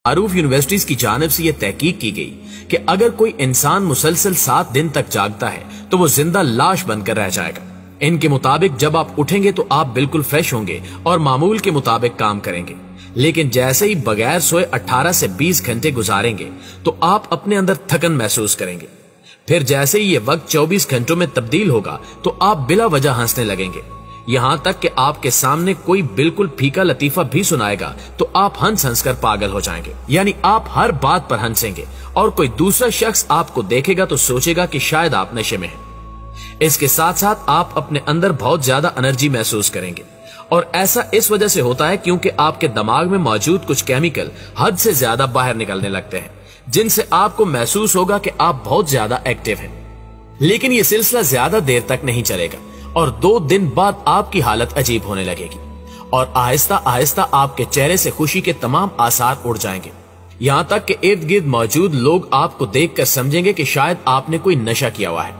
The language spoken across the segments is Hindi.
मारूफ यूनिवर्सिटीज की जानिब से यह तहकीक की गई कि अगर कोई इंसान मुसलसल 7 दिन तक जागता है तो वो जिंदा लाश बनकर रह जाएगा। इनके मुताबिक जब आप उठेंगे तो आप बिल्कुल फ्रेश होंगे और मामूल के मुताबिक काम करेंगे, लेकिन जैसे ही बगैर सोए 18 से 20 घंटे गुजारेंगे तो आप अपने अंदर थकन महसूस करेंगे। फिर जैसे ही ये वक्त 24 घंटों में तब्दील होगा तो आप बिला वजह हंसने लगेंगे, यहां तक कि आपके सामने कोई बिल्कुल फीका लतीफा भी सुनाएगा तो आप हंस हंस कर पागल हो जाएंगे। यानी आप हर बात पर हंसेंगे और कोई दूसरा शख्स आपको देखेगा तो सोचेगा कि शायद आप नशे में हैं। इसके साथ साथ आप अपने अंदर बहुत ज्यादा एनर्जी महसूस करेंगे और ऐसा इस वजह से होता है क्योंकि आपके दिमाग में मौजूद कुछ केमिकल हद से ज्यादा बाहर निकलने लगते हैं, जिनसे आपको महसूस होगा कि आप बहुत ज्यादा एक्टिव हैं। लेकिन यह सिलसिला ज्यादा देर तक नहीं चलेगा और 2 दिन बाद आपकी हालत अजीब होने लगेगी और आहिस्ता आहिस्ता आपके चेहरे से खुशी के तमाम आसार उड़ जाएंगे। यहां तक कि इर्द गिर्द मौजूद लोग आपको देखकर समझेंगे कि शायद आपने कोई नशा किया हुआ है।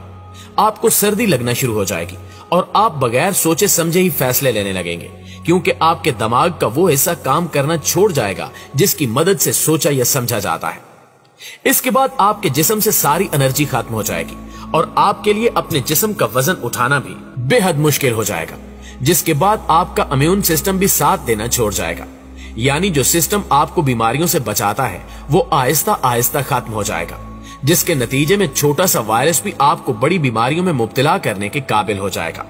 आपको सर्दी लगना शुरू हो जाएगी और आप बगैर सोचे समझे ही फैसले लेने लगेंगे, क्योंकि आपके दिमाग का वो हिस्सा काम करना छोड़ जाएगा जिसकी मदद से सोचा या समझा जाता है। इसके बाद आपके जिस्म से सारी एनर्जी खत्म हो जाएगी और आपके लिए अपने जिस्म का वजन उठाना भी बेहद मुश्किल हो जाएगा, जिसके बाद आपका इम्यून सिस्टम भी साथ देना छोड़ जाएगा। यानी जो सिस्टम आपको बीमारियों से बचाता है वो आहिस्ता आहिस्ता खत्म हो जाएगा, जिसके नतीजे में छोटा सा वायरस भी आपको बड़ी बीमारियों में मुब्तला करने के काबिल हो जाएगा।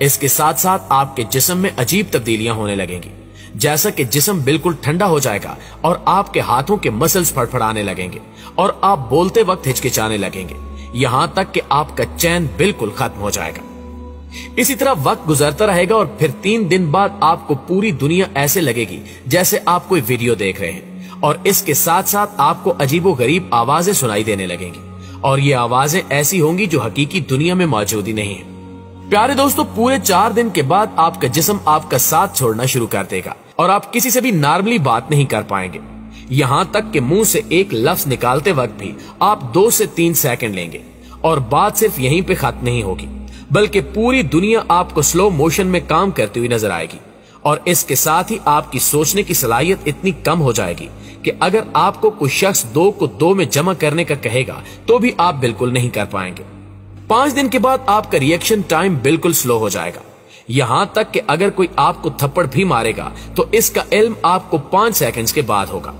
इसके साथ साथ आपके जिस्म में अजीब तब्दीलियां होने लगेंगी, जैसा कि जिस्म बिल्कुल ठंडा हो जाएगा और आपके हाथों के मसल्स फड़फड़ाने लगेंगे और आप बोलते वक्त हिचकिचाने लगेंगे, यहां तक कि आपका चैन बिल्कुल खत्म हो जाएगा। इसी तरह वक्त गुजरता रहेगा और फिर 3 दिन बाद आपको पूरी दुनिया ऐसे लगेगी जैसे आप कोई वीडियो देख रहे हैं और इसके साथ साथ आपको अजीबो गरीब आवाजें सुनाई देने लगेंगी और ये आवाजें ऐसी होंगी जो हकीकी दुनिया में मौजूद ही नहीं है। प्यारे दोस्तों, पूरे 4 दिन के बाद आपका जिस्म आपका साथ छोड़ना शुरू कर देगा और आप किसी से भी नॉर्मली बात नहीं कर पाएंगे। यहां तक कि मुंह से एक लफ्ज निकालते वक्त भी आप 2 से 3 सेकंड लेंगे और बात सिर्फ यहीं पे खत्म नहीं होगी, बल्कि पूरी दुनिया आपको स्लो मोशन में काम करती हुई नजर आएगी और इसके साथ ही आपकी सोचने की सलाहियत इतनी कम हो जाएगी कि अगर आपको कोई शख्स 2 को 2 में जमा करने का कहेगा तो भी आप बिल्कुल नहीं कर पाएंगे। 5 दिन के बाद आपका रिएक्शन टाइम बिल्कुल स्लो हो जाएगा, यहां तक कि अगर कोई आपको थप्पड़ भी मारेगा तो इसका इल्म आपको 5 सेकंड्स के बाद होगा।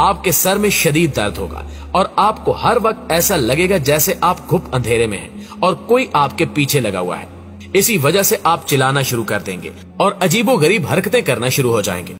आपके सर में शदीद दर्द होगा और आपको हर वक्त ऐसा लगेगा जैसे आप घुप अंधेरे में हैं और कोई आपके पीछे लगा हुआ है। इसी वजह से आप चिल्लाना शुरू कर देंगे और अजीबो गरीब हरकतें करना शुरू हो जाएंगे।